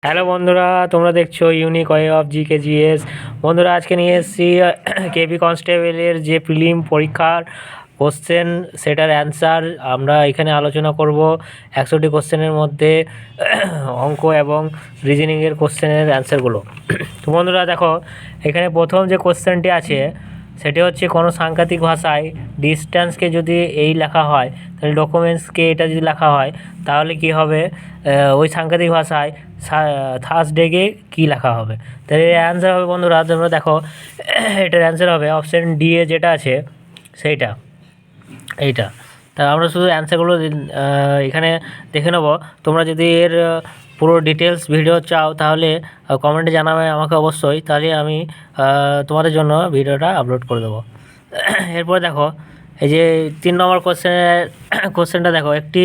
Hello বন্ধুরা, তোমরা দেখছো ইউনিক ওয়ে অফ জিকেজিএস। বন্ধুরা, আজকে নিয়ে এসেছি কেপি কনস্টেবলের যে প্রিলিম পরীক্ষার কোশ্চেন, সেটার অ্যান্সার আমরা এখানে আলোচনা করব। 100টি কোশ্চেনের মধ্যে অঙ্ক এবং রিজনিংয়ের কোশ্চেনের অ্যান্সারগুলো। তো বন্ধুরা দেখো, এখানে প্রথম যে কোশ্চেনটি আছে সেটি হচ্ছে কোনো সাংকেতিক ভাষায় ডিস্ট্যান্সকে যদি এই লেখা হয়, তাহলে ডকুমেন্টসকে এটা যদি লেখা হয় তাহলে কি হবে, ওই সাংকেতিক ভাষায় থার্সডেকে কী লেখা হবে। তাহলে এর অ্যান্সার হবে বন্ধুরা, তোমরা দেখো এটার অ্যান্সার হবে অপশান ডি এ যেটা আছে সেইটা, এইটা। তা আমরা শুধু অ্যান্সারগুলো এখানে দেখে নেব। তোমরা যদি এর পুরো ডিটেলস ভিডিও চাও তাহলে কমেন্টে জানাবে আমাকে অবশ্যই, তাহলে আমি তোমাদের জন্য ভিডিওটা আপলোড করে দেবো। এরপর দেখো, এই যে 3 নম্বর কোশ্চেনটা দেখো, একটি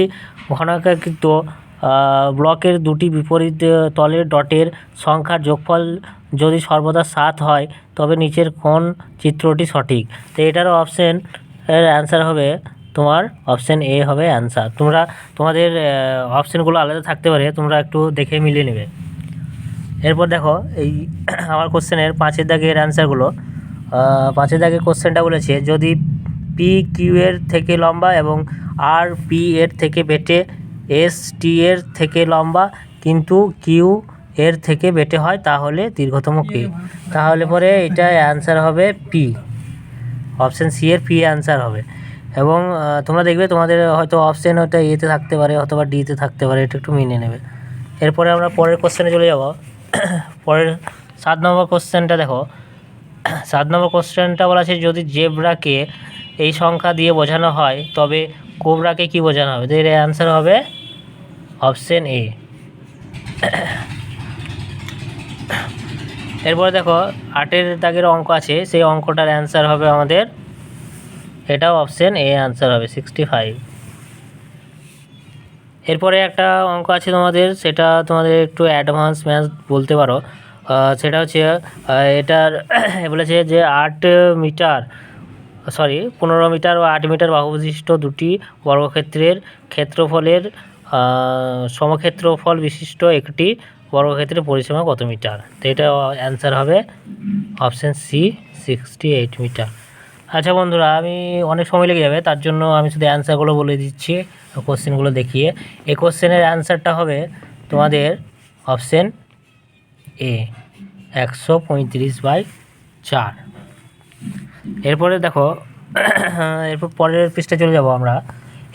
ঘনাকাকৃত ব্লকের দুটি বিপরীত তলের ডটের সংখ্যার যোগফল যদি সর্বদা 7 হয় তবে নিচের কোন চিত্রটি সঠিক। তো এটারও অপশান এর অ্যান্সার হবে তোমার অপশান এ হবে অ্যান্সার। তোমাদের অপশানগুলো আলাদা থাকতে পারে, তোমরা একটু দেখে মিলিয়ে নেবে। এরপর দেখো, এই আমার কোশ্চেনের 5-এর দাগের অ্যান্সারগুলো। 5-এর দাগের কোশ্চেনটা বলেছে, যদি পি কিউ এর থেকে লম্বা এবং আর পি এর থেকে বেটে এস টি এর থেকে লম্বা কিন্তু কিউ এর থেকে বেটে হয় তাহলে দীর্ঘতম কে। তাহলে পরে এটা অ্যান্সার হবে পি, অপশান সি এর পি অ্যান্সার হবে। এবং তোমরা দেখবে তোমাদের হয়তো অপশান ওটা এতে থাকতে পারে অথবা ডিতে থাকতে পারে, এটা একটু মিলিয়ে নেবে। এরপরে আমরা পরের কোশ্চেনে চলে যাব। পরের 7 নম্বর কোশ্চেনটা দেখো। 7 নম্বর কোশ্চেনটা বলা আছে, যদি জেব্রাকে এই সংখ্যা দিয়ে বোঝানো হয় তবে কোবরাকে কি বোঝানো হবে। তো এর অ্যান্সার হবে অপশান এ। এরপরে দেখো, 8-এর দাগের অঙ্ক আছে, সেই অঙ্কটার অ্যান্সার হবে আমাদের, এটাও অপশান এ অ্যান্সার হবে 65। এরপরে একটা অঙ্ক আছে তোমাদের, সেটা তোমাদের একটু অ্যাডভান্স ম্যাথ বলতে পারো। সেটা হচ্ছে এটার বলেছে যে 15 মিটার ও 8 মিটার বাহুবিশিষ্ট দুটি বর্গক্ষেত্রের ক্ষেত্রফলের সমক্ষেত্রফল বিশিষ্ট একটি বর্গক্ষেত্রের পরিসীমা কত মিটার। তো এটা অ্যান্সার হবে অপশান সি 68 মিটার। আচ্ছা বন্ধুরা, আমি অনেক সময় লেগে যাবে, তার জন্য আমি শুধু অ্যান্সারগুলো বলে দিচ্ছি কোশ্চেনগুলো দেখিয়ে। এই কোশ্চেনের অ্যান্সারটা হবে তোমাদের অপশান এ 135/4। এরপরে দেখো, এরপর পরের পৃষ্ঠা চলে যাব আমরা।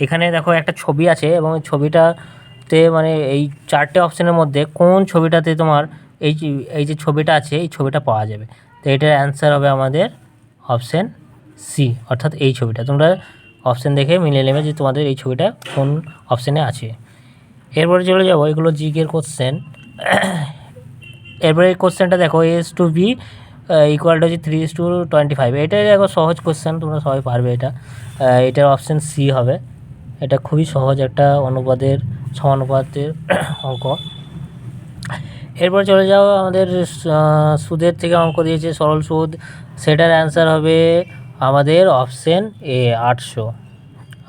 এখানে দেখো একটা ছবি আছে এবং এই ছবিটাতে মানে এই 4টে অপশানের মধ্যে কোন ছবিটাতে তোমার এই যে ছবিটা আছে এই ছবিটা পাওয়া যাবে। তো এটার অ্যান্সার হবে আমাদের অপশান সি, অর্থাৎ এই ছবিটা। তোমরা অপশান দেখে মিলিয়ে নেবে যে তোমাদের এই ছবিটা কোন অপশানে আছে। এরপরে চলে যাবো, এগুলো জিকের কোশ্চেন। এরপরে এই কোশ্চেনটা দেখো, S to B equal to হচ্ছে 3:25। এটাই দেখো সহজ কোশ্চেন, তোমরা সবাই পারবে এটা। এটার অপশান সি হবে। এটা খুবই সহজ একটা সমানুপাতের অঙ্ক। এরপর চলে যাও, আমাদের সুদের থেকে অঙ্ক দিয়েছে সরল সুদ, সেটার অ্যান্সার হবে আমাদের অপশান এ 800।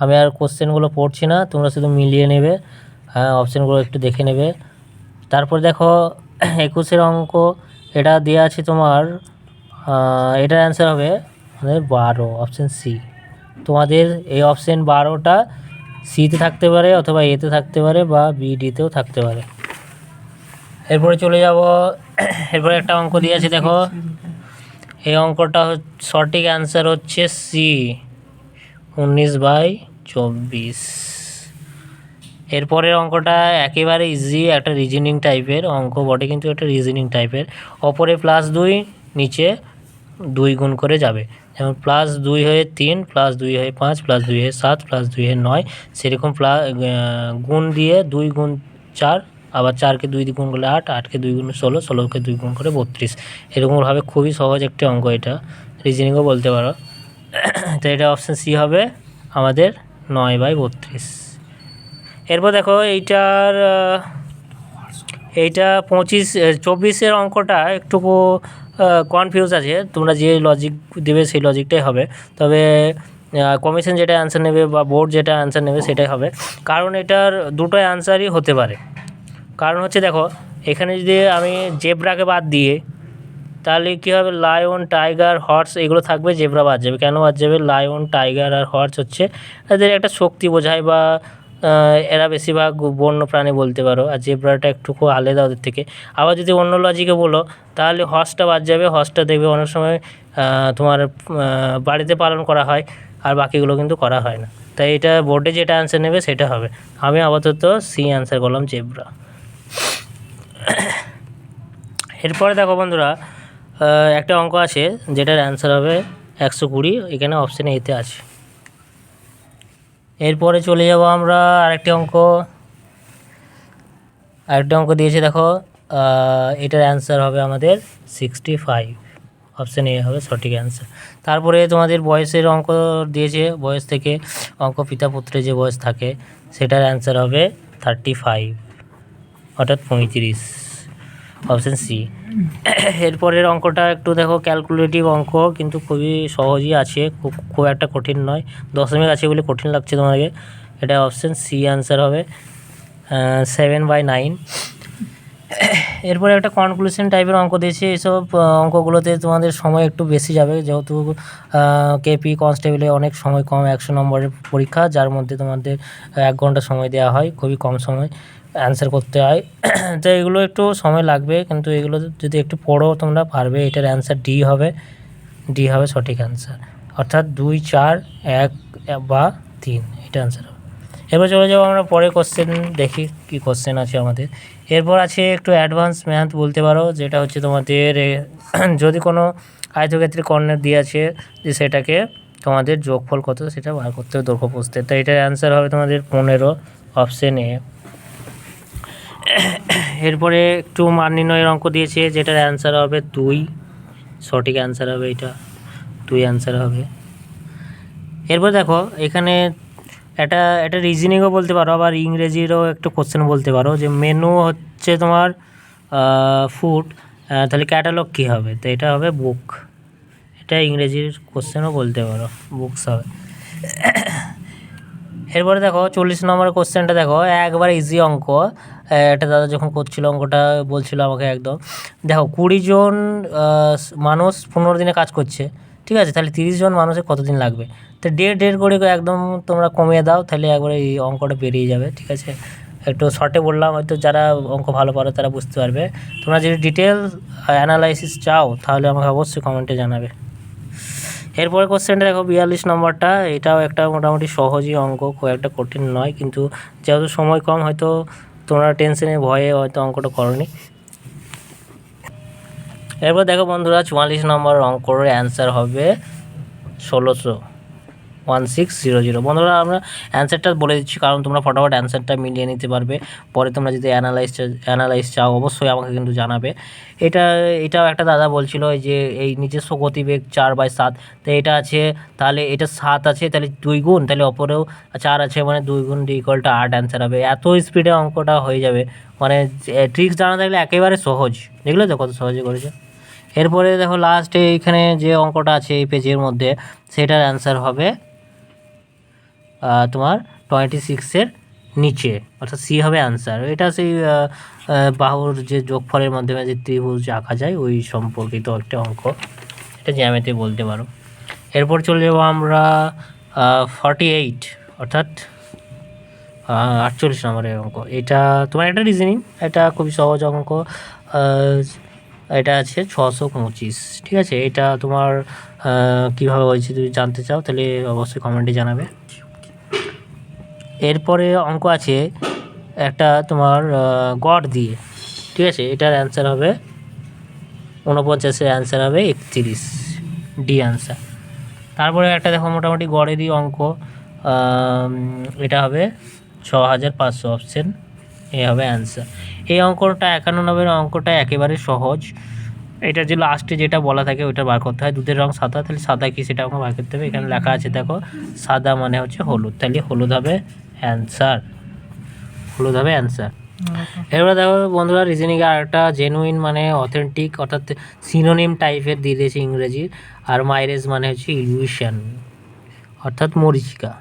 আমি আর কোশ্চেনগুলো পড়ছি না, তোমরা শুধু মিলিয়ে নেবে, অপশানগুলো একটু দেখে নেবে। তারপর দেখো 21-এর অঙ্ক, এটা দেওয়া আছে তোমার, এটার অ্যান্সার হবে আমাদের 12, অপশান সি। তোমাদের এই অপশান 12টা সিতে থাকতে পারে অথবা এতে থাকতে পারে বা বিডিতেও থাকতে পারে। এরপরে চলে যাব, এরপরে একটা অঙ্ক দিয়ে আছে দেখো, এই অঙ্কটা সঠিক অ্যান্সার হচ্ছে সি 19/24। এরপরের অঙ্কটা একেবারে ইজি, একটা রিজনিং টাইপের অঙ্ক বটে, কিন্তু একটা রিজনিং টাইপের। ওপরে +2, নিচে 2 গুণ করে যাবে, যেমন +2 হয়ে 3, +2 হয়ে 5, +2 হয়ে 7, +2 হয়ে 9, সেরকম গুণ দিয়ে 2 গুণ 4, আবার 4কে 2 দিয়ে গুণ করলে 8, 8কে 2 গুণ 16, 16কে 2 গুণ করে 32। এরকমভাবে খুবই সহজ একটি অঙ্ক, এটা রিজনিংও বলতে পারো। তো এটা অপশান সি হবে আমাদের 9/32। এরপর দেখো এইটা 24-এর অঙ্কটা একটু কনফিউজ আছে, তোমরা যে লজিক দেবে সেই লজিকটাই হবে। তবে কমিশন যেটা অ্যান্সার নেবে বা বোর্ড যেটা অ্যান্সার নেবে সেটাই হবে, কারণ এটার দুটো অ্যান্সারই হতে পারে। কারণ হচ্ছে দেখো, এখানে যদি আমি জেব্রাকে বাদ দিয়ে তাহলে কী হবে, লায়ন, টাইগার, হর্স এগুলো থাকবে, জেব্রা বাদ যাবে। কেন বাদ যাবে? লায়ন, টাইগার আর হর্স হচ্ছে এদের একটা শক্তি বোঝায়, বা এরা বেশিরভাগ বন্য প্রাণী বলতে পারো, আর জেব্রাটা একটু খুব আলাদা ওদের থেকে। আবার যদি অন্য লজিকে বলো তাহলে হর্সটা বাদ যাবে। হর্সটা দেখবে অনেক সময় তোমার বাড়িতে পালন করা হয়, আর বাকিগুলো কিন্তু করা হয় না। তাই এটা বোর্ডে যেটা অ্যান্সার নেবে সেটা হবে। আমি আপাতত সি অ্যান্সার করলাম, জেব্রা। এরপরে দেখো বন্ধুরা, একটা অঙ্ক আছে যেটার অ্যান্সার হবে 120, এখানে অপশানে এতে আছে। এরপরে চলে যাব আমরা আরেকটি অঙ্ক দিয়েছে দেখো, এটার অ্যান্সার হবে আমাদের 65, অপশান এ হবে সঠিক অ্যান্সার। তারপরে তোমাদের বয়সের অঙ্ক দিয়েছে, বয়স থেকে অঙ্ক পিতা পুত্রের যে বয়স থাকে সেটার অ্যান্সার হবে 35, অর্থাৎ 35, অপশান সি। এরপরের অঙ্কটা একটু দেখো ক্যালকুলেটিভ অঙ্ক, কিন্তু খুবই সহজই আছে, খুব একটা কঠিন নয়। দশমিক আছে বলে কঠিন লাগছে তোমাকে। এটা অপশান সি অ্যান্সার হবে 7/9। এরপরে একটা কনক্লুশন টাইপের অঙ্ক দিয়েছে। এইসব অঙ্কগুলোতে তোমাদের সময় একটু বেশি যাবে, যেহেতু কেপি কনস্টেবলে অনেক সময় কম, 100 নম্বরের পরীক্ষা, যার মধ্যে তোমাদের 1 ঘন্টা সময় দেওয়া হয়, খুবই কম সময় অ্যান্সার করতে হয়। তো এগুলো একটু সময় লাগবে, কিন্তু এগুলো যদি একটু পড়ো তোমরা পারবে। এটার অ্যান্সার ডি হবে সঠিক অ্যান্সার, অর্থাৎ 2, 4, 1 বা 3 এটা অ্যান্সার হবে। এরপর চলে যাবো আমরা পরের কোশ্চেন, দেখি কী কোশ্চেন আছে আমাদের। এরপর আছে একটু অ্যাডভান্স ম্যাথ বলতে পারো, যেটা হচ্ছে তোমাদের যদি কোনো আয়তক্ষেত্রের কর্নার দিয়ে আছে, যে সেটাকে তোমাদের যোগফল কত সেটা বার করতে হবে দৈর্ঘ্য প্রস্থে। তো এটার অ্যান্সার হবে তোমাদের 15, অপশান এ। এরপরে একটু মান নির্ণয়ের অঙ্ক দিয়েছে, যেটার অ্যান্সার হবে 2, সঠিক অ্যান্সার হবে এটা 2 অ্যান্সার হবে। এরপর দেখো এখানে এটা রিজনিংও বলতে পারো, আবার ইংরেজিরও একটু কোশ্চেন বলতে পারো, যে মেনু হচ্ছে তোমার ফুড, তাহলে ক্যাটালগ কী হবে? তো এটা হবে বুক। এটা ইংরেজির কোশ্চেনও বলতে পারো, বুকস হবে। এরপরে দেখো 40 নম্বরের কোশ্চেনটা দেখো, একবার ইজি অঙ্ক। এটা দাদা যখন করছিল অঙ্কটা বলছিল আমাকে একদম, দেখো 20 জন মানুষ 15 দিনে কাজ করছে, ঠিক আছে? তাহলে 30 জন মানুষের কতদিন লাগবে? তো দেড় করে একদম তোমরা কমিয়ে দাও, তাহলে একবারে এই অঙ্কটা বেরিয়ে যাবে, ঠিক আছে? একটু শর্টে বললাম, হয়তো যারা অঙ্ক ভালো পারো তারা বুঝতে পারবে। তোমরা যদি ডিটেল অ্যানালাইসিস চাও তাহলে আমাকে অবশ্যই কমেন্টে জানাবে। এরপরে কোশ্চেনটা দেখো 42 নম্বরটা, এটাও একটা মোটামুটি সহজই অঙ্ক, খুব একটা কঠিন নয়, কিন্তু যেহেতু সময় কম হয়তো তোমরা টেনশনে ভয়ে হয়তো অঙ্কটা করনি। এরপর দেখো বন্ধুরা 44 নম্বর অঙ্কর অ্যান্সার হবে 1600 বন্ধুরা। আমরা অ্যান্সারটা বলে দিচ্ছি, কারণ তোমরা ফটাফট অ্যান্সারটা মিলিয়ে নিতে পারবে। পরে তোমরা যদি অ্যানালাইজ চাও অবশ্যই আমাকে কিন্তু জানাবে। এটাও একটা দাদা বলছিল যে এই নিজস্ব গতিবেগ 4/7, তো এটা আছে, তাহলে এটা 7 আছে, তাহলে 2 গুণ, তাহলে অপরেও 4 আছে, মানে 2 গুণ D = 8 অ্যান্সার হবে। এত স্পিডে অঙ্কটা হয়ে যাবে, মানে ট্রিক্স জানা থাকলে একেবারে সহজ। দেখলে তো কত সহজে করেছে। এরপরে দেখো লাস্টে এইখানে যে অঙ্কটা আছে এই পেজের মধ্যে, সেটার অ্যান্সার হবে তোমার 26-এর নিচে, অর্থাৎ সি হবে অ্যান্সার। এটা সেই বাহুর যে যোগফলের মাধ্যমে যে ত্রিভুজ আঁকা যায় ওই সম্পর্কিত একটা অঙ্ক, এটা জ্যামিতি বলতে পারো। এরপর চলে যাবো আমরা 48, অর্থাৎ 48 নম্বরের অঙ্ক। এটা তোমার একটা রিজনিং, এটা খুবই সহজ অঙ্ক। এটা আছে 625, ঠিক আছে? এটা তোমার কীভাবে হয়েছে যদি জানতে চাও তাহলে অবশ্যই কমেন্টে জানাবে। এরপরে অঙ্ক আছে একটা তোমার গড় দিয়ে, ঠিক আছে? এটার অ্যান্সার হবে 49-এর অ্যান্সার হবে 31, ডি অ্যান্সার। তারপরে একটা দেখো মোটামুটি গড়েরই অঙ্ক, এটা হবে 6500, অপশান এ হবে অ্যান্সার। এই অঙ্কটা 51 নম্বরের অঙ্কটা একেবারে সহজ। এটা যে লাস্টে যেটা বলা থাকে ওইটা বার করতে হয়। দুধের রং সাদা, তাহলে সাদা কি সেটা আমাকে বার করতে হবে। এখানে লেখা আছে দেখো, সাদা মানে হচ্ছে হলুদ, তাহলে হলুদ হবে অ্যান্সার, হলুদ হবে অ্যান্সার। এরপরে দেখো বন্ধুরা রিজনিংয়ে আর একটা জেনুইন মানে অথেন্টিক, অর্থাৎ সিনোনিম টাইপের দিয়ে দিয়েছে ইংরেজির। আর মাইরেজ মানে হচ্ছে ইলিউশন, অর্থাৎ মরিচিকা।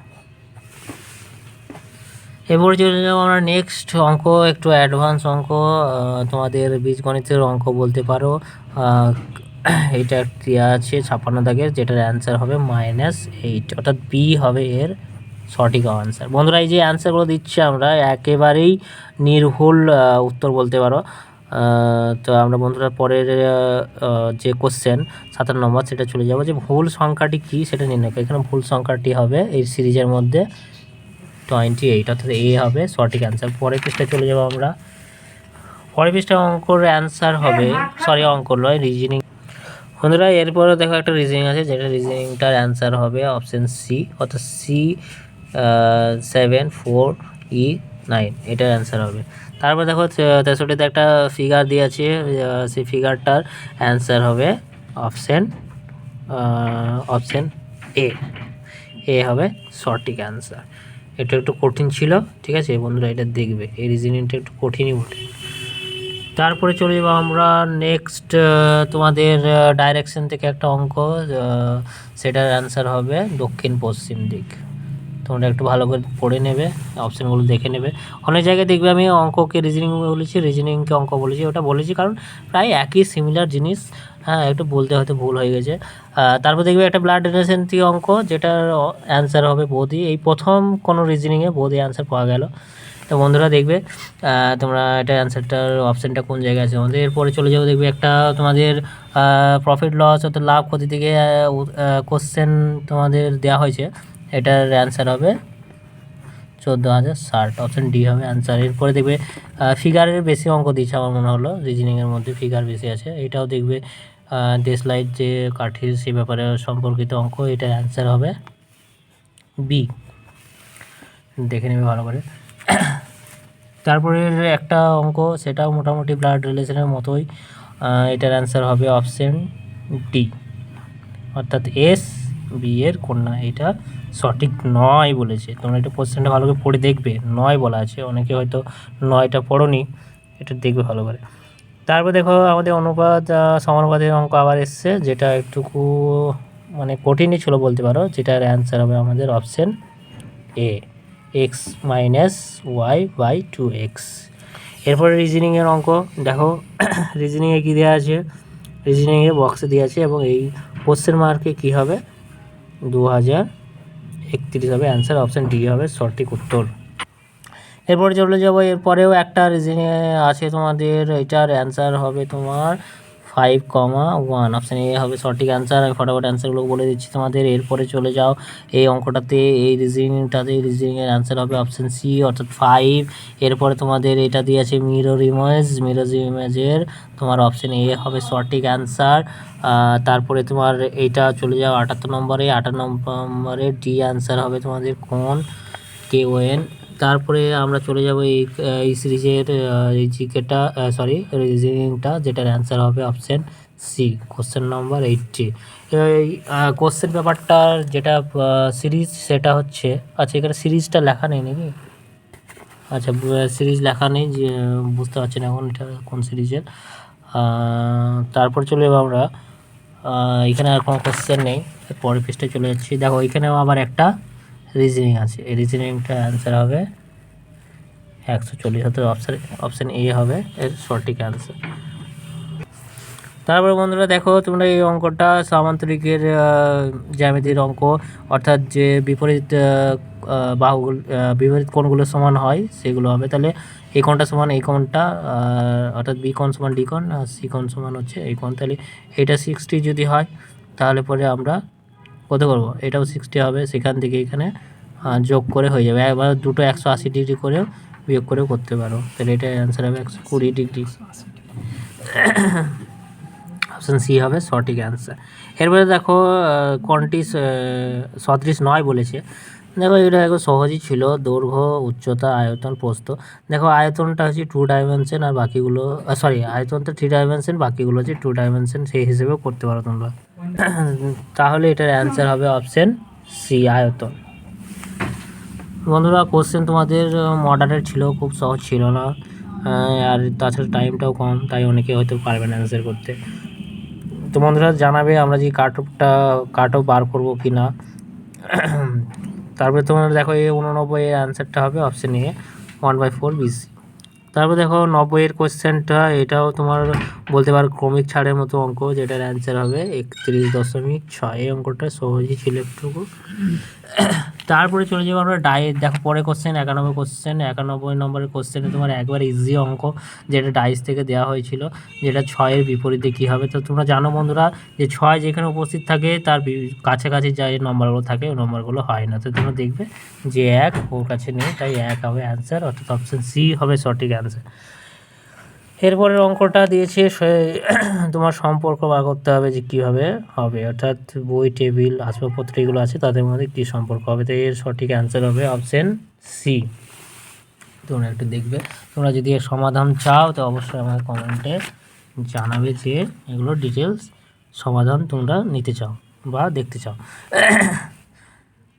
এরপরে চলে যাবো আমরা নেক্সট অঙ্ক, একটু অ্যাডভান্স অঙ্ক, তোমাদের বীজগণিতের অঙ্ক বলতে পারো। এইটা দেওয়া আছে 56 দাগের, যেটার অ্যান্সার হবে -8, অর্থাৎ বি হবে এর সঠিক আনসার। বন্ধুরা এই যে অ্যান্সারগুলো দিচ্ছি আমরা একেবারেই নির্ভুল উত্তর বলতে পারো। তো আমরা বন্ধুরা পরের যে কোশ্চেন 57 নম্বর, সেটা চলে যাবো যে ভুল সংখ্যাটি কী সেটা নির্ণয় করো। এখানে ভুল সংখ্যাটি হবে এই সিরিজের মধ্যে 28, অর্থাৎ এ হবে সঠিক অ্যান্সার। পরের পৃষ্ঠায় চলে যাবো আমরা। পরের পৃষ্ঠায় অঙ্কর অ্যান্সার হবে, অঙ্ক নয়, রিজনিং। বন্ধুরা এরপরে দেখো একটা রিজনিং আছে, যেটা রিজনিংটার অ্যান্সার হবে অপশান সি, অর্থাৎ C7 4E9, এটার অ্যান্সার হবে। তারপর দেখো 63তে একটা ফিগার দিয়ে আছে, সেই ফিগারটার অ্যান্সার হবে অপশান এ হবে সঠিক অ্যান্সার। এটা একটু কঠিন ছিল, ঠিক আছে বন্ধুরা, এটা দেখবে, এই রিজনিংটা একটু কঠিনই বটে। তারপরে চলে যাবো আমরা নেক্সট, তোমাদের ডাইরেকশন থেকে একটা অঙ্ক, সেটার অ্যান্সার হবে দক্ষিণ পশ্চিম দিক। তোমরা একটু ভালো করে পড়ে নেবে, অপশানগুলো দেখে নেবে। অনেক জায়গায় দেখবে আমি অঙ্ককে রিজনিং বলেছি, রিজনিংকে অঙ্ক বলেছি, ওটা বলেছি কারণ প্রায় একই সিমিলার জিনিস। হ্যাঁ, একটু বলতে হয়তো ভুল হয়ে গেছে। তারপর দেখবে একটা ব্লাড ডোনেশন থেকে অঙ্ক, যেটার অ্যান্সার হবে বোধি। এই প্রথম কোনো রিজনিংয়ে বোধি অ্যান্সার পাওয়া গেল। তো বন্ধুরা দেখবে তোমরা এটা অ্যান্সারটার অপশানটা কোন জায়গায় আছে আমাদের। এরপরে চলে যাবো, দেখবে একটা তোমাদের প্রফিট লস অর্থাৎ লাভ ক্ষতি থেকে কোশ্চেন তোমাদের দেওয়া হয়েছে। এটার অ্যান্সার হবে 14,060, অপশান ডি হবে অ্যান্সার। এরপরে দেখবে ফিগারের বেশি অঙ্ক দিচ্ছে আমার মনে হলো, রিজনিংয়ের মধ্যে ফিগার বেশি আছে। এটাও দেখবে দেশলাইট যে কাঠির সে ব্যাপারে সম্পর্কিত অঙ্ক, এটার অ্যান্সার হবে বি, দেখে নেবে ভালো করে। তারপরে একটা অঙ্ক, সেটাও মোটামুটি ব্লাড রিলেশনের মতোই, এটার অ্যান্সার হবে অপশান ডি, অর্থাৎ SB এর কন্যা। এটা সঠিক নয় বলেছে। তোমরা এটা কোশ্চেনটা ভালো করে পড়ে দেখবে, 9 বলা আছে, অনেকে হয়তো 9টা পড়োনি, এটা দেখবে ভালো করে। তারপর দেখো আমাদের অনুপাত সমানুপাতের অঙ্ক আবার এসছে, যেটা একটুকু মানে কঠিনই ছিল বলতে পারো, যেটার অ্যান্সার হবে আমাদের অপশান এ, x - y/2x। এরপরে রিজনিংয়ের অঙ্ক দেখো, রিজনিংয়ে কী দেওয়া আছে, রিজনিংয়ে বক্সে দেওয়া আছে, এবং এই কোশ্চেন মার্কে কী হবে 2031 হবে অ্যান্সার, অপশান ডি হবে সঠিক উত্তর। এরপরে চলে যাবো, এরপরেও একটা রিজনিং আছে তোমাদের, এটার অ্যান্সার হবে তোমার 5,1, অপশান এ হবে সঠিক অ্যান্সার। আমি ফটাফট অ্যান্সারগুলো বলে দিচ্ছি তোমাদের। এরপরে চলে যাও এই অঙ্কটাতে, এই রিজনিংয়ের অ্যান্সার হবে অপশান সি, অর্থাৎ 5। এরপরে তোমাদের এটা দিয়ে আছে মিরর ইমেজের তোমার অপশান এ হবে সঠিক অ্যান্সার। তারপরে তোমার এইটা চলে যাও 78 নম্বরে, 58 নম্বরে ডি অ্যান্সার হবে তোমাদের কোন, KON। তারপরে আমরা চলে যাব এই সিরিজের এই জিকেটা, রিজনিংটা, যেটার অ্যান্সার হবে অপশান সি, কোশ্চেন নম্বর 80। এই কোশ্চেন পেপারটার যেটা সিরিজ, সেটা হচ্ছে, আচ্ছা এখানে সিরিজটা লেখা নেই নাকি, আচ্ছা সিরিজ লেখা নেই, যে বুঝতে পারছি না এখন এটা কোন সিরিজের। তারপর চলে যাবো আমরা, এখানে আর কোনো কোশ্চেন নেই, পরের পৃষ্ঠায় চলে যাচ্ছি। দেখো এখানেও আবার একটা রিজনিং আছে, এই রিজনিংটা অ্যান্সার হবে 140, অর্থাৎ অপশান এ হবে এর সঠিক অ্যান্সার। তারপরে বন্ধুরা দেখো তোমরা এই অঙ্কটা সামান্তরিকের জ্যামিতির অঙ্ক, অর্থাৎ যে বিপরীত বাহুগুলো, বিপরীত কোণগুলো সমান হয় সেগুলো হবে। তাহলে এই কোণটা সমান এই কোণটা, অর্থাৎ বি কোণ সমান ডি কোণ, আর সি কোণ সমান হচ্ছে এই কোণ। তাহলে এটা 60 যদি হয়, তাহলে পরে আমরা কত করবো, এটাও 60 হবে, সেখান থেকে এখানে যোগ করে হয়ে যাবে। এবার দুটো 180 ডিগ্রি করেও বিয়োগ করেও করতে পারো। তাহলে এটা অ্যান্সার হবে 120 ডিগ্রি, অপশান সি হবে সঠিক অ্যান্সার। এরপরে দেখো কোণটি সদৃশ নয় বলেছে। দেখো এটা একটু সহজই ছিল, দৈর্ঘ্য, উচ্চতা, আয়তন, প্রস্থ। দেখো আয়তনটা হচ্ছে 2 ডাইমেনশন, আর বাকিগুলো আয়তনটা 3 ডাইমেনশন, বাকিগুলো হচ্ছে 2 ডাইমেনশন, সেই হিসেবেও করতে পারো তোমরা। তাহলে এটার অ্যান্সার হবে অপশান সি, আয়তন। বন্ধুরা কোশ্চেন তোমাদের মডারেট ছিল, খুব সহজ ছিল না, আর তাছাড়া টাইমটাও কম, তাই অনেকে হয়তো পারবে না অ্যান্সার করতে। তো বন্ধুরা জানাবে আমরা যে কাট অফ বার করবো কি না। তারপরে তোমরা দেখো এই 89 এর অ্যান্সারটা হবে অপশন এ 1/4 BC। তারপর দেখো 90 এর কোশ্চেনটা, এটাও তোমার বলতে পারো ক্রমিক ছাড়ের মতো অঙ্ক, যেটার অ্যান্সার হবে 31.6। এই অঙ্কটা সহজই ছিল একটু। তারপরে চলে যাবো আমরা দেখো পরে কোশ্চেন 91 কোশ্চেন। 91 নম্বরের কোশ্চেনে তোমার একবার ইজি অঙ্ক, যেটা ডাইস থেকে দেওয়া হয়েছিল, যেটা 6-এর বিপরীতে কী হবে। তো তোমরা জানো বন্ধুরা যে 6 যেখানে উপস্থিত থাকে তার কাছাকাছি যে নম্বরগুলো থাকে ওই নম্বরগুলো হয় না। তো তোমরা দেখবে যে 1 ওর কাছে নেই, তাই 1 হবে অ্যান্সার, অর্থাৎ অপশান সি হবে সঠিক অ্যান্সার। এরপরের অঙ্কটা দিয়েছে তোমার সম্পর্ক বার করতে হবে যে কীভাবে হবে, অর্থাৎ বই, টেবিল, আসবাবপত্র এগুলো আছে তাদের মধ্যে কী সম্পর্ক হবে। তো এর সঠিক অ্যান্সার হবে অপশান সি। তোমরা একটু দেখবে, তোমরা যদি এর সমাধান চাও তো অবশ্যই আমাকে কমেন্টে জানাবে যে এগুলোর ডিটেলস সমাধান তোমরা নিতে চাও বা দেখতে চাও।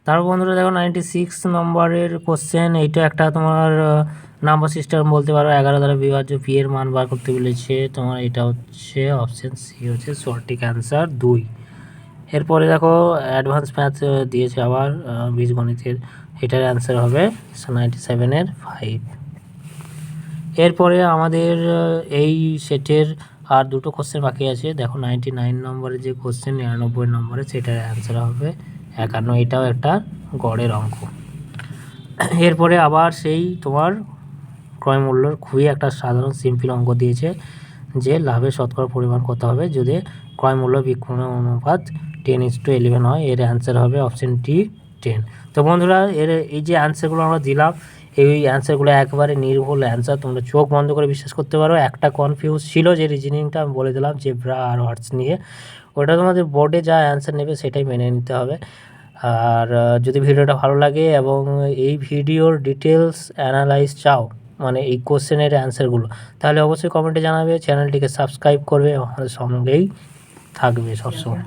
তারপর বন্ধুরা দেখো 96 নম্বরের কোশ্চেন। এইটা একটা তোমার নাম্বার সিস্টেম বলতে পারো, 11 দ্বারা বিভাজ্য পি এর মান বার করতে বলেছে তোমার। এটা হচ্ছে অপশান সি হচ্ছে সঠিক অ্যান্সার 2। এরপরে দেখো অ্যাডভান্স ম্যাথ দিয়েছে আবার বীজগণিতের, এটার অ্যান্সার হবে 97-এর 5। এরপরে আমাদের এই সেটের আর দুটো কোশ্চেন বাকি আছে। দেখো 99 নম্বরের যে কোশ্চেন, 99 নম্বরে, সেটার অ্যান্সার হবে 51। এটাও একটা গড়ের অঙ্ক। এরপরে আবার সেই তোমার ক্রয় মূল্যর খুবই একটা সাধারণ সিম্পল অঙ্ক দিয়েছে, যে লাভের শতকরা পরিমাণ কত হবে যদি ক্রয় মূল্য বিক্রয় অনুপাত 10:11 হয়। এর অ্যান্সার হবে অপশান ডি 10। তো বন্ধুরা এই যে অ্যান্সারগুলো আমরা দিলাম, এই অ্যান্সারগুলো একবারে নির্ভুল অ্যান্সার, তোমরা চোখ বন্ধ করে বিশ্বাস করতে পারো। একটা কনফিউজ ছিল যে রিজনিংটা আমি বলে দিলাম জেব্রা আর হর্স নিয়ে, ওটা তোমাদের বোর্ডে যা অ্যান্সার নেবে সেটাই মেনে নিতে হবে। আর যদি ভিডিওটা ভালো লাগে এবং এই ভিডিওর ডিটেলস অ্যানালাইজ চাও, মানে এই কোশ্চেনের অ্যান্সারগুলো, তাহলে অবশ্যই কমেন্টে জানাবে, চ্যানেলটিকে সাবস্ক্রাইব করবে, আমাদের সঙ্গেই থাকবে সবসময়।